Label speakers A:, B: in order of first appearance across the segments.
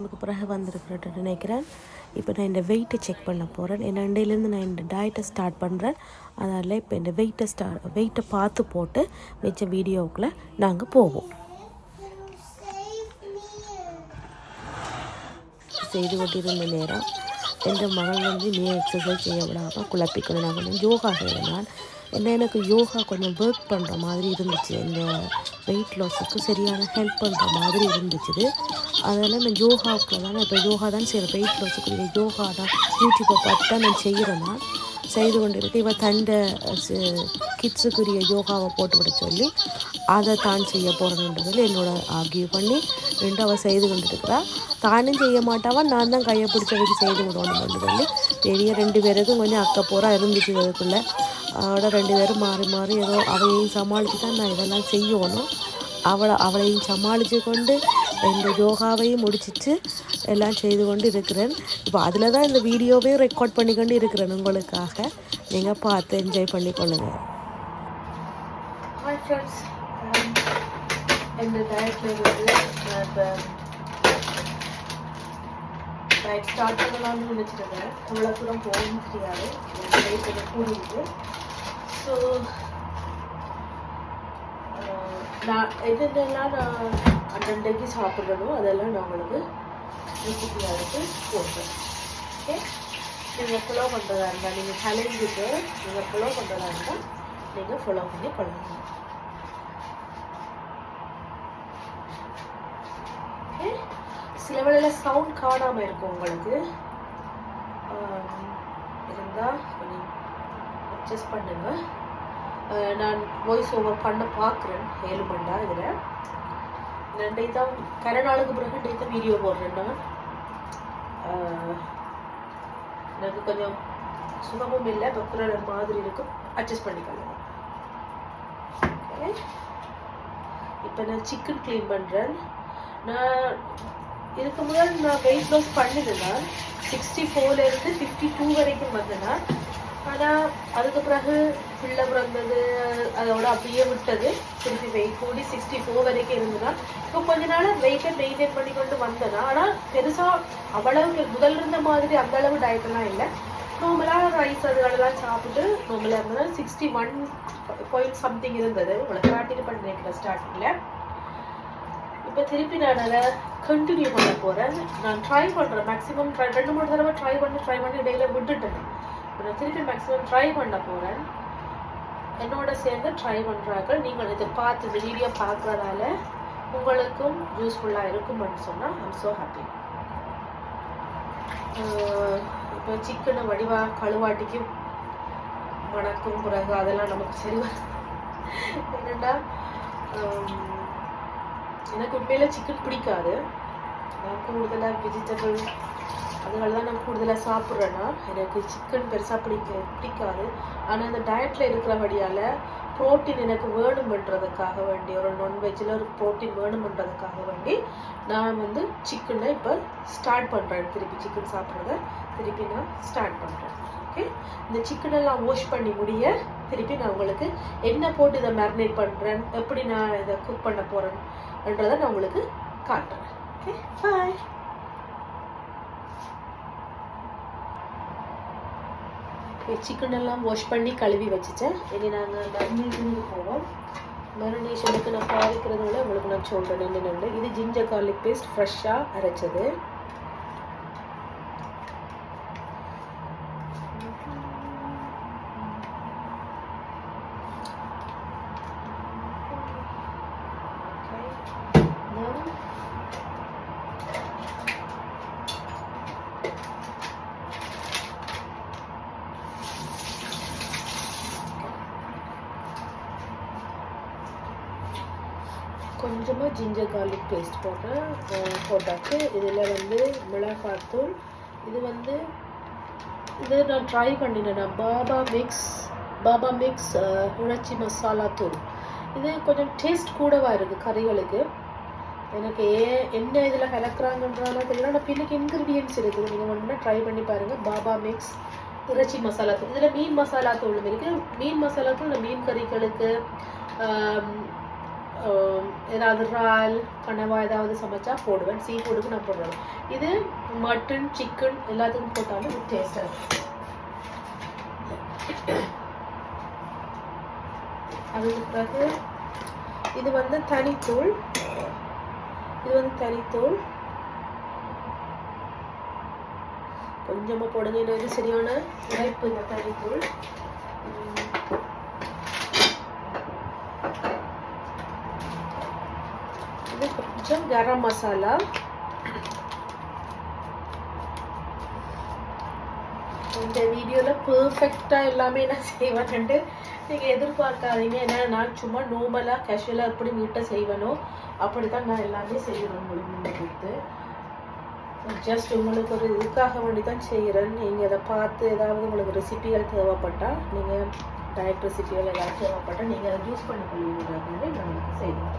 A: நமக்கு பிறகு வந்திருக்கிறேன் நினைக்கிறேன். இப்போ நான் இந்த வெயிட்டை செக் பண்ண போகிறேன். ஏன்னா இண்டையிலேருந்து நான் இந்த டயட்டை ஸ்டார்ட் பண்ணுறேன். அதனால் இப்போ இந்த வெயிட்டை பார்த்து போட்டு மிச்ச வீடியோவுக்குள்ளே நாங்கள் போவோம். செய்து கொண்டிருந்த நேரம் எங்கள் மகன் நீ எக்ஸசைஸ் செய்ய விடாமல் குழப்பிக்கணும். நான் கொஞ்சம் யோகா செய்யணும். என்ன எனக்கு யோகா கொஞ்சம் ஒர்க் பண்ணுற மாதிரி இருந்துச்சு. இந்த வெயிட் லாஸுக்கு சரியான ஹெல்ப் பண்ணுற மாதிரி இருந்துச்சு. அதனால் நான் யோகாவுக்கு தான் இப்போ யோகா தான் செய்கிறேன். வெயிட் லாஸுக்கு யோகா தான் யூடியூப்பை பார்த்து தான் நான் செய்கிறேன்னா செய்து கொண்டு இருக்கு. இவன் தண்டை கிட்ஸுக்குரிய யோகாவை போட்டு விட சொல்லி அதை தான் செய்ய போகிறேன்றதில் என்னோட ஆர்கியூ பண்ணி ரெண்டு அவள் செய்து கொண்டுருக்கிறா. தானும் செய்ய மாட்டாவா, நான் தான் கையை பிடிச்ச வச்சு செய்து விடணும்னு சொல்லி பெரிய 2 பேருக்கும் கொஞ்சம் அக்கப்போராக இருந்துச்சு. அதுக்குள்ளே அவளோட 2 பேரும் மாறி மாறி ஏதோ அவையையும் சமாளித்து தான் நான் இதெல்லாம் செய்யணும். அவளையும் சமாளித்து கொண்டு இந்த யோகாவையும் முடிச்சிட்டு எல்லாம் செய்து கொண்டு இருக்கிறேன். இப்போ அதில் தான் இந்த வீடியோவே ரெக்கார்ட் பண்ணி கொண்டு இருக்கிறேன் உங்களுக்காக. நீங்கள் பார்த்து என்ஜாய் பண்ணிக்கொள்ளுங்கள். ஹாய் ஃப்ரெண்ட்ஸ், இந்த டயட்டில் இருந்து நான் இப்போ டயட் ஸ்டார்ட் பண்ணலாம்னு நினச்சிருக்கேன். அவ்வளோ தூரம் போகணும் தெரியாது, வெயிட் கொஞ்சம் கூடியிருக்கு. ஸோ நான் என்னென்னலாம் நான் அண்டன்றைக்கு சாப்பிட்றனோ அதெல்லாம் நான் உங்களுக்கு ரெசிபியாருக்கு போட்டேன். ஓகே, நீங்கள் ஃபாலோ பண்ணுறதா இருந்தால், நீங்கள் சேலஞ்சுக்கு நீங்கள் ஃபாலோ பண்ணுறதா இருந்தால் நீங்கள் ஃபாலோ பண்ணி கொள்ளலாம். ஓகே, சில வேளையில் சவுண்ட் காணாமல் இருக்கும் உங்களுக்கு இருந்தால் கொஞ்சம் அட்ஜஸ்ட் பண்ணுங்கள். நான் வாய்ஸ் ஓவர் பண்ண பார்க்குறேன் 7 மண்டா. இதில் 2 தான் கரநாளுக்கு பிறகு 2 தான் வீடியோ போடுறேன். நான் எனக்கு கொஞ்சம் சுகமும் இல்லை, பத்திர மாதிரி இருக்கும், அட்ஜஸ்ட் பண்ணிக்கலாம். ஓகே, இப்போ நான் சிக்கன் க்ளீன் பண்ணுறேன். நான் இதுக்கு முதல் நான் வெயிட் லாஸ் பண்ணிருந்தேன். 64லேருந்து 52 வரைக்கும் வந்தேன். ஆனால் அதுக்கு பிறகு பிள்ளை பிறந்தது, அதோட அப்படியே விட்டது. திருப்பி வெயிட் கூடி 64 வரைக்கும் இருந்ததுன்னா இப்போ கொஞ்ச நாள் வெயிட்டை மெயின்டைன் பண்ணி கொண்டு வந்தேன்னா. ஆனால் பெருசாக அவ்வளவு முதல் இருந்த மாதிரி அந்த அளவு டயட்டெல்லாம் இல்லை. நார்மலாக ரைஸ் அதுகளெல்லாம் சாப்பிட்டு நார்மலாக இருந்ததுன்னா 61.something இருந்தது. உங்களுக்கு காட்டிட்டு பண்ணிருக்கேன் ஸ்டார்டிங்கில். இப்போ திருப்பி நான் அதை கண்டினியூ பண்ண போகிறேன். நான் ட்ரை பண்ணுறேன், மேக்ஸிமம் 2-3 தடவை ட்ரை பண்ணி இடையில விட்டுட்டேன். நான் திருப்பி மேக்ஸிமம் ட்ரை பண்ண போகிறேன். என்னோட சேர்ந்து ட்ரை பண்ணுறாங்க. நீங்கள் இதை பார்த்து இந்த வீடியோ பார்க்குறதால உங்களுக்கும் யூஸ்ஃபுல்லாக இருக்கும்னு சொன்னால் ஐம் ஸோ ஹாப்பி. இப்போ சிக்கனை வடிவாக கழுவாட்டிக்கு மணக்கும் பிறகு அதெல்லாம் நமக்கு சரி வரும். என்னென்னா எனக்கு உண்மையில் சிக்கன் பிடிக்காது. நான் கூடுதலாக வெஜிடபிள் அதுகள் தான் நான் கூடுதலாக சாப்பிட்றேன்னா எனக்கு சிக்கன் பெருசாக பிடிக்காது. ஆனால் அந்த டயட்டில் இருக்கிறபடியால் ப்ரோட்டீன் எனக்கு வேணுமென்றதுக்காக வேண்டி, ஒரு நான்வெஜ்ஜில் ஒரு ப்ரோட்டீன் வேணுமென்றதுக்காக வேண்டி நான் சிக்கனை இப்போ ஸ்டார்ட் பண்ணுறேன். திருப்பி சிக்கன் சாப்பிட்றத திருப்பி நான் ஸ்டார்ட் பண்ணுறேன். ஓகே, இந்த சிக்கனெல்லாம் வாஷ் பண்ணி முடிய திருப்பி நான் உங்களுக்கு என்ன போட்டு இதை மேரினேட் பண்ணுறேன், எப்படி நான் இதை குக் பண்ண போகிறேன்றதை நான் உங்களுக்கு காட்டுறேன். ஓகே, பாய். சிக்கன் எல்லாம் வாஷ் பண்ணி கழுவி வச்சுட்டேன். இனி நாங்கள் மேரினேஷனுக்கு போவோம். மேரினேஷனுக்கு நான் பாதிக்கிறத விட உங்களுக்கு நான் சொல்கிறேன் என்னென்னு. இது ஜிஞ்சர் கார்லிக் பேஸ்ட் ஃப்ரெஷ்ஷாக அரைச்சது. கொஞ்சமாக ஜிஞ்சர் கார்லிக் பேஸ்ட் போட்டாச்சு. இதில் மிளகாத்தூள், இது நான் ட்ரை பண்ணினேன். பாபா மிக்ஸ் இறைச்சி மசாலா தூள். இது கொஞ்சம் டேஸ்ட் கூடவா இருக்குது கறிகளுக்கு. எனக்கு என்ன இதில் கலக்குறாங்கன்றதெல்லாம் தெரியல. ஆனால் பின்னுக்கு இன்க்ரீடியன்ட்ஸ் இருக்குது, நீங்கள் ஒன்றுனா ட்ரை பண்ணி பாருங்கள். பாபா மிக்ஸ் இறைச்சி மசாலா தூள். இதில் மீன் மசாலா தூளும் இருக்குது. மீன் மசாலா தூள் இந்த மீன் கறிகளுக்கு ஏதாவது இறால் கனவா ஏதாவது சமைச்சா போடுவேன். சீ ஃபுட்டுக்கு நான் போடுவேன். இது மட்டன் சிக்கன் எல்லாத்துக்கும் போட்டாலும் இது டேஸ்டாக இருக்கும். அதுக்கு பிறகு இது வந்து தனித்தூள், கொஞ்சமாக போடுங்க. இது சரியான உழைப்பு இந்த தனித்தூள். இது கொஞ்சம் கரம் மசாலா. இந்த வீடியோவில் பெர்ஃபெக்டாக எல்லாமே நான் செய்வேன்ட்டு நீங்கள் எதிர்பார்க்காதீங்க. ஏன்னா நான் சும்மா நார்மலாக கேஷுவலாக எப்படி வீட்டை செய்வேனோ அப்படி தான் நான் எல்லாமே செய்கிறேன் உங்களுக்கு முன்னே கொடுத்து. ஜஸ்ட் உங்களுக்கு ஒரு இதுக்காக வேண்டி தான் செய்கிறேன். நீங்கள் அதை பார்த்து ஏதாவது உங்களுக்கு ரெசிபிகள் தேவைப்பட்டால், நீங்கள் டயட் ரெசிபிகள் ஏதாவது தேவைப்பட்டால் நீங்கள் அதை யூஸ் பண்ணி கொள்வீங்க. நான் உங்களுக்கு செய்வேன்.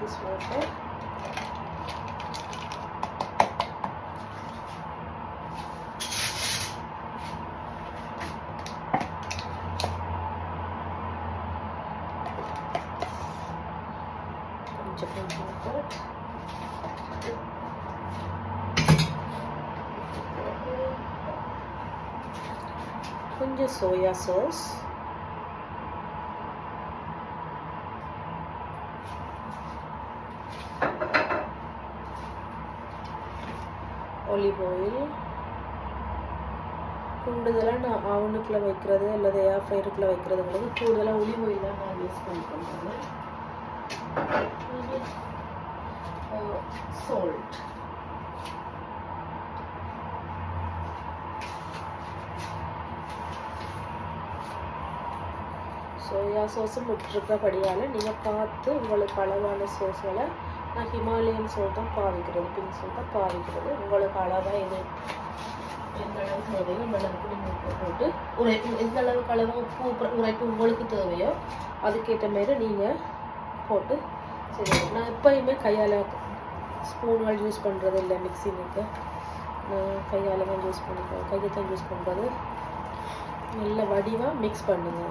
A: this water. கொஞ்சம் soya sauce, olive oil. கூடுதலாக நான் அவனுக்குள்ள வைக்கிறது அல்லது ஏர் ஃப்ரையருக்குள்ள வைக்கிறதுங்களுக்கு கூடுதலாக ஒலிவ் ஆயில் தான் நான் யூஸ் பண்ணிக்கிறேன். salt. சோயா சோஸும் விட்டுருக்கிறபடியால் நீங்கள் பார்த்து உங்களுக்கு அளவான சோஸ்களை, நான் ஹிமாலயன் சோல் தான் பாவிக்கிறது, பிங்க் சோல் தான் பாவிக்கிறது. உங்களுக்கு அளவாக எது எந்த அளவுக்கு தேவையோ அந்த அளவுக்கு நீங்கள் போட்டு உரைப்பு, எந்த அளவுக்கு அளவு உப்பு உரைப்பு உங்களுக்கு தேவையோ அதுக்கேற்ற மாரி நீங்கள் போட்டு செய்யணும். நான் எப்போயுமே கையால் ஸ்பூன்கள் யூஸ் பண்ணுறது இல்லை, மிக்சிங்க்கு நான் கையால் தான் யூஸ் பண்ணிக்கிறேன், கையை தான் யூஸ் பண்ணுறது. நல்ல வடிவாக மிக்ஸ் பண்ணுங்க.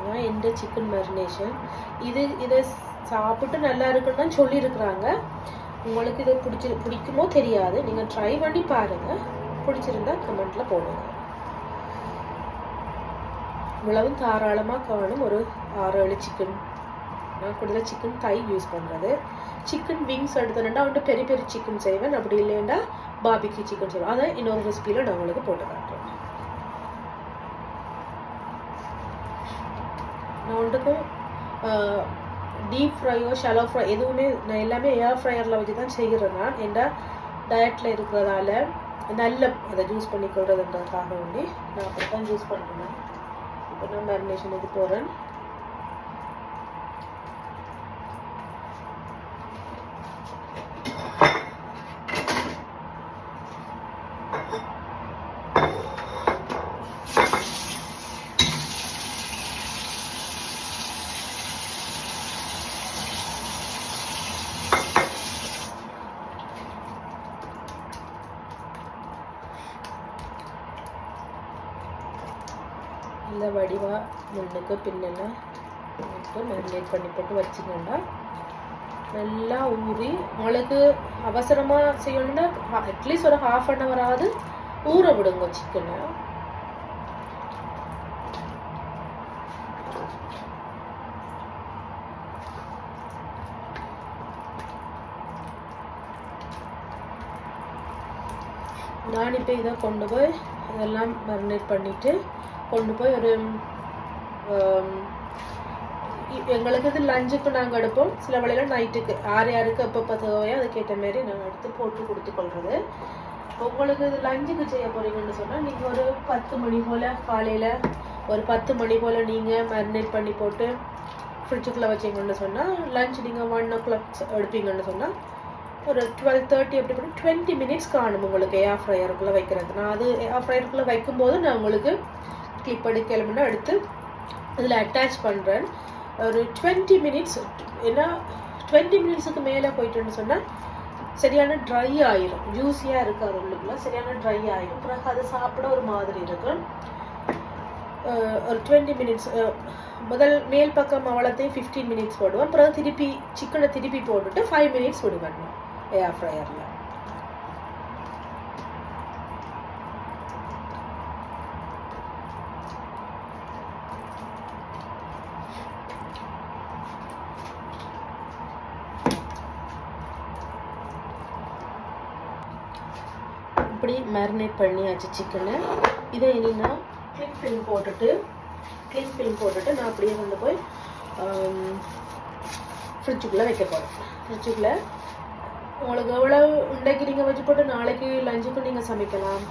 A: நான் எந்த சிக்கன் மேரினேஷன் இதை சாப்பிட்டு நல்லா இருக்குன்னு தான் சொல்லியிருக்கிறாங்க. உங்களுக்கு இது பிடிக்குமோ தெரியாது, நீங்கள் ட்ரை பண்ணி பாருங்கள். பிடிச்சிருந்தா கமெண்ட்டில் போடுங்க. இவ்வளவும் தாராளமாக காணும். ஒரு 6-7 சிக்கன், நான் கூடுதலாக சிக்கன் தை யூஸ் பண்ணுறது. சிக்கன் விங்ஸ் எடுத்தேன்னா வந்துட்டு பெரிய பெரிய சிக்கன் செய்வேன், அப்படி இல்லைன்னா பார்பிக்யூ சிக்கன் செய்வேன். அதை இன்னொரு ரெசிபியில் நான் உங்களுக்கு போட்டு காட்டுறேன். நான் வந்துக்கும் டீப் ஃப்ரையோ ஷாலோ ஃப்ரை எதுவுமே நான் எல்லாமே ஏர் ஃப்ரையரில் வச்சு தான் செய்கிறேன். நான் எந்த டயட்டில் இருக்கிறதால நல்ல அதை யூஸ் பண்ணிக்கொள்றதுன்றதுக்காக வேண்டி நான் அப்படி தான் யூஸ் பண்ணுறேன். இப்போ நான் மேரினேஷன் இது போகிறேன். இந்த வடிவாக முன்னுக்கு பின்னெல்லாம் மேரினேட் பண்ணி போட்டு வச்சுக்கோண்டா நல்லா ஊறி, உங்களுக்கு அவசரமாக செய்யணும்னா அட்லீஸ்ட் ஒரு 1/2 hour ஆகுது ஊற விடுங்க சிக்கனை. நான் இப்போ இதை கொண்டு போய் இதெல்லாம் மேரினேட் பண்ணிவிட்டு கொண்டு போய் ஒரு எங்களுக்கு இது லஞ்சுக்கு நாங்கள் எடுப்போம். சில வேளையில் நைட்டுக்கு 6 எப்போ தேவையோ அதுக்கேற்ற மாரி நாங்கள் எடுத்து போட்டு கொடுத்துக்கொள்வது. உங்களுக்கு இது லஞ்சுக்கு செய்ய போகிறீங்கன்னு சொன்னால் நீங்கள் ஒரு 10 மணி போல், காலையில் ஒரு 10 மணி போல் நீங்கள் மேரினேட் பண்ணி போட்டு ஃப்ரிட்ஜுக்குள்ளே வச்சிங்கன்னு சொன்னால் லஞ்ச் நீங்கள் 1 o'clock எடுப்பீங்கன்னு சொன்னால் ஒரு 12:30 எப்படி பண்ணி 20 minutes காணும் உங்களுக்கு ஏர் ஃப்ரையருக்குள்ளே வைக்கிறது. நான் அது ஏர் ஃப்ரையருக்குள்ளே வைக்கும்போது நான் உங்களுக்கு கிளிப் எடுக்கலும்னா எடுத்து இதில் அட்டாச் பண்ணுறேன். ஒரு 20 minutes, ஏன்னா 20 minutesக்கு மேலே போயிட்டுன்னு சொன்னால் சரியான ட்ரை ஆயிரும், ஜூஸியாக இருக்காது உள்ளுக்குள்ள, சரியான ட்ரை ஆயிரும். பிறகு அது சாப்பிட ஒரு மாதிரி இருக்கும். ஒரு 20 மினிட்ஸ் முதல் மேல் பக்கம் அவ்வளோத்தையும் 15 மினிட்ஸ் போடுவேன். அப்புறம் திருப்பி சிக்கனை திருப்பி போட்டுட்டு 5 மினிட்ஸ் விடுவேன் ஏர் ஃப்ரையரில். இப்படி மேரினேட் பண்ணியாச்சு சிக்கனை. இதை இனி நான் க்ளிங் ஃபில்ம் போட்டுட்டு நான் அப்படியே கொண்டு போய் ஃப்ரிட்ஜுக்குள்ளே வைக்க போகிறேன். ஃப்ரிட்ஜுக்குள்ளே உங்களுக்கு எவ்வளோ இன்றைக்கு நீங்கள் வச்சு போட்டு நாளைக்கு லஞ்சுக்கு நீங்கள் சமைக்கலாம்,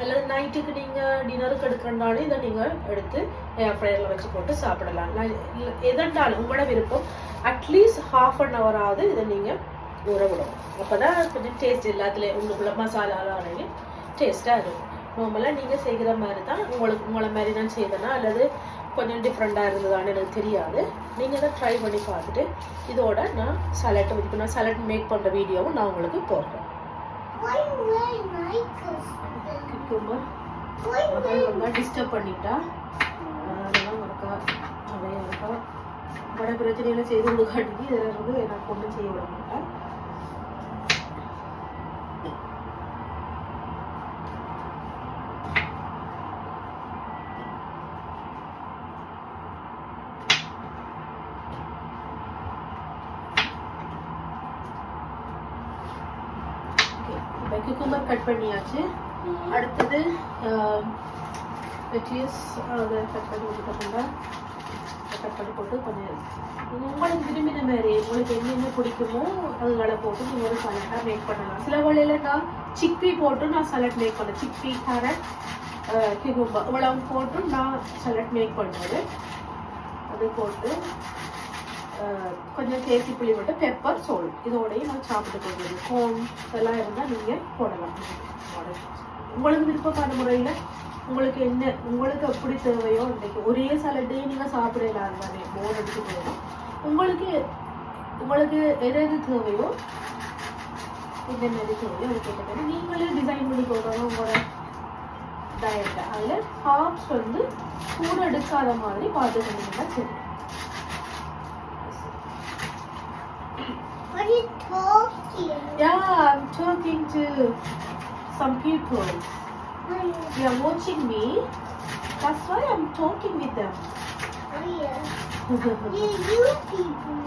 A: அல்லது நைட்டுக்கு நீங்கள் டின்னருக்கு எடுக்கிறனாலும் இதை நீங்கள் எடுத்து ஏர் ஃப்ரையரில் வச்சு போட்டு சாப்பிடலாம். எதென்றாலும் உங்களோட விருப்பம். அட்லீஸ்ட் ½ அன் ஹவராவது இதை நீங்கள் ஊற விடணும். அப்போ தான் கொஞ்சம் டேஸ்ட் எல்லாத்துலேயும் உங்களுக்குள்ள மசாலாலாம் டேஸ்ட்டாக இருக்கும். நார்மலாக நீங்கள் செய்கிற மாதிரி தான் உங்களை மாதிரி தான் செய்தேன்னா அல்லது கொஞ்சம் டிஃப்ரெண்ட்டாக இருந்ததான்னு எனக்கு தெரியாது. நீங்கள் தான் ட்ரை பண்ணி பார்த்துட்டு இதோட நான் சலட்டை இப்போ நான் சலட் மேக் பண்ணுற வீடியோவும் நான் உங்களுக்கு போடுறேன். டிஸ்டர்ப் பண்ணிட்டா அதெல்லாம் இருக்கா நிறையா இருக்கா வட பிரச்சனையில செய்து கொடுக்காட்டி இதில் வந்து நான் கொண்டு செய்ய விட மாட்டேன். குக்கும்பர் கட் பண்ணியாச்சு. அடுத்தது அதை கட் பண்ணி விட்டுட்டோம்னா கட் பண்ணி போட்டு கொஞ்சம் உங்களுக்கு விரும்பின மாதிரி உங்களுக்கு என்னென்ன பிடிக்குமோ அதுகளை போட்டு நீங்கள் ஒரு சலட்டாக மேக் பண்ணலாம். சில வேளையில் நான் சிக்பி போட்டு நான் சலட் மேக் பண்ணேன். சிக்பி கேரட் குக்கும்பர் இவ்வளவு போட்டு நான் சலட் மேக் பண்ணுறது. அது போட்டு கொஞ்சம் தேசி புளி மட்டும் பெப்பர் சால்ட் இதோடையும் நான் சாப்பிட்டு போகிறது. கோன் இதெல்லாம் இருந்தால் நீங்கள் போடலாம். உங்களுக்கு விருப்பமான முறையில் உங்களுக்கு எப்படி தேவையோ இன்றைக்கி ஒரே சலட்டையும் நீங்கள் சாப்பிடலாம் தானே, போர் அடிச்சு போயிடும். உங்களுக்கு எது தேவையோ என்ன மாதிரி தேவையோ அது கேட்ட நீங்களே டிசைன் பண்ணி போடுறோம் உங்களோட டயட்டை. அதில் ஹாப்ஸ் வந்து கூட எடுக்காத மாதிரி பார்த்து சொன்னீங்கன்னா சரி.
B: What are you talking?
A: Yeah, I'm talking to some people. They are watching me. That's why I'm talking with them.
B: Oh yeah. You people.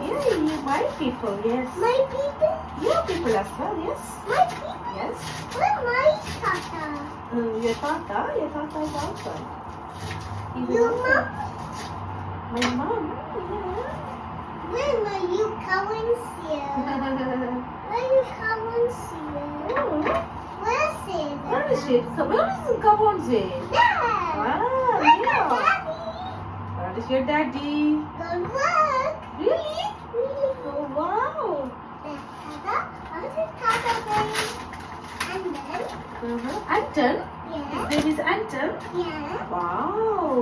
A: Yeah, you my people, yes.
B: My people?
A: Your people as well, yes.
B: My people?
A: Yes.
B: Where my tata?
A: Your tata is outside.
B: Your mom?
A: My mom, yeah.
B: When will you come and see her? When you come and see her?
A: Oh.
B: Where is it?
A: Where is it? So where is it? Come on, say.
B: Dad!
A: Ah, yeah.
B: Daddy!
A: Where is your daddy?
B: Good work!
A: Really?
B: Really?
A: Oh, wow.
B: Tata, how's it Tata going? And then?
A: Anton?
B: Yeah.
A: His name is Anton?
B: Yeah.
A: Wow.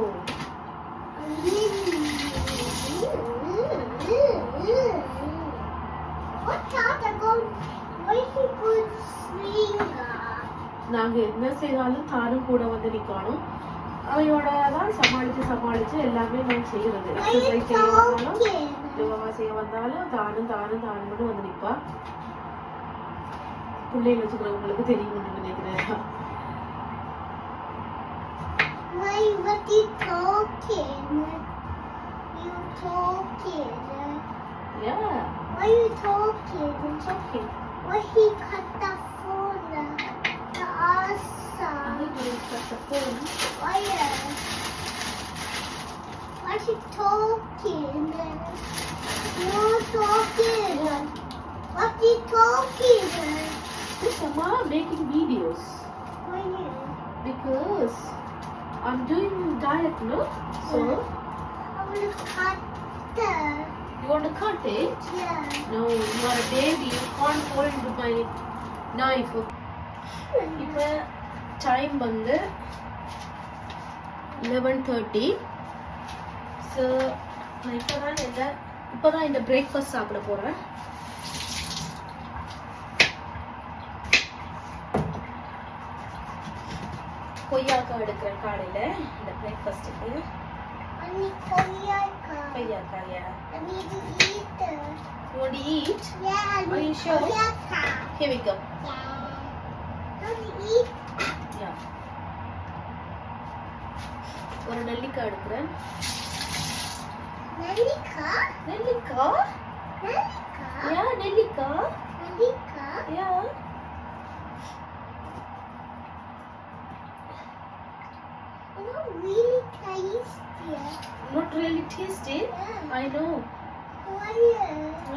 B: What Tata going? Why he good swinger?
A: நாங்க என்ன செய்தாலும் தானும் கூட வந்து நிக்கணும். அவையோட தான் சமாளிச்சு எல்லாமே நான் செய்யறது. எக்ஸசைஸ் செய்ய வந்தாலும் யோகா செய்ய வந்தாலும் தானும் வந்து நிப்பா. பிள்ளைகள் வச்சுக்கிறவங்களுக்கு தெரியும்னு நினைக்கிறேன்.
B: Why what you talking? You talking?
A: Yeah.
B: Why you talking?
A: It's okay.
B: Why he cut the phone? The asa.
A: I will cut the phone.
B: Why? Why he talking? You talking? What he talking?
A: This Amma making videos
B: Why?
A: because I'm doing diet, no? So
B: I will cut the.
A: you want to cut it?
B: Yeah.
A: No, you are a baby. You can't hold my knife. இப்போ time வந்து 11:30. So நான் இப்போ தான் இந்த breakfast சாப்பிட போகிறேன். கொய்யாக்காய் எடுக்கிறேன் காலையில இந்த பிரேக்ஃபாஸ்ட்டுக்கு.
B: Only koyaka.
A: கொய்யாக்காய், yeah.
B: I need to eat it.
A: You want to eat?
B: Yeah, I
A: Are you
B: need
A: sure?
B: koyaka.
A: Here we go.
B: Yeah. I want to eat.
A: Yeah. ஒரு நெல்லிக்காய் எடுக்கிறேன்.
B: Nalika?
A: நெல்லிக்காய்?
B: Nalika?
A: Yeah, நெல்லிக்காய்.
B: Nalika?
A: Yeah.
B: You know, really tasty.
A: Not really tasty.
B: Yeah.
A: I know.
B: Why?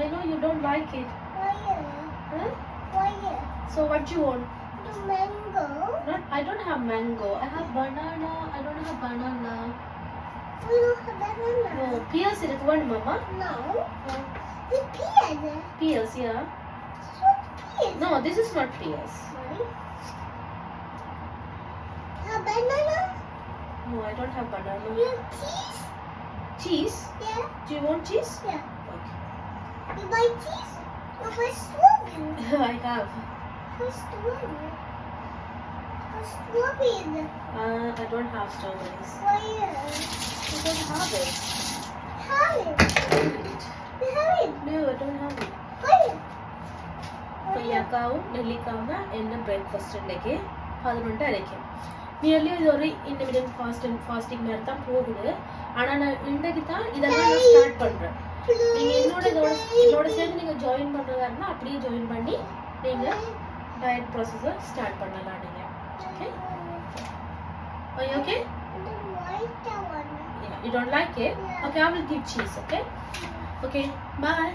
A: I know you don't like it.
B: Why?
A: Huh?
B: Why?
A: So what you want?
B: The mango.
A: Not. I don't have mango. I have banana. I don't have banana.
B: We don't have banana.
A: No. Pears இருக்கு வேணுமாமா?
B: No. The pear.
A: Pears, yeah.
B: What pear?
A: No, this is not pears.
B: Right. A banana?
A: No, I don't have banana.
B: You have cheese?
A: Cheese?
B: Yeah.
A: Do you want cheese?
B: Yeah.
A: Okay.
B: You buy cheese? You buy strawberry.
A: I have.
B: Buy strawberry. Buy strawberry.
A: I don't have strawberries.
B: Why?
A: I don't have it.
B: Have it. You have it.
A: No, I don't have it.
B: Why?
A: കൊയ്യാക്കാവും നെല്ലിക്കാവും എൻ്റെ breakfast ഉണ്ടെങ്കിൽ 11 அரைக்கும். Nearly இது ஒரு intermediate fasting மாதிரி தான் போகுது. ஆனால் நான் இன்றைக்கு தான் இதெல்லாம் நான் ஸ்டார்ட் பண்ணுறேன். நீங்கள் என்னோட சேர்ந்து நீங்கள் ஜாயின் பண்ணுறதா இருந்தால் அப்படியே ஜாயின் பண்ணி நீங்கள் டயட் ப்ராசஸை ஸ்டார்ட் பண்ணலாம் நீங்கள். Okay? Are you okay?
B: The white one.
A: Yeah. You don't like it?
B: Yeah.
A: Okay, I will give cheese, okay? Okay, bye.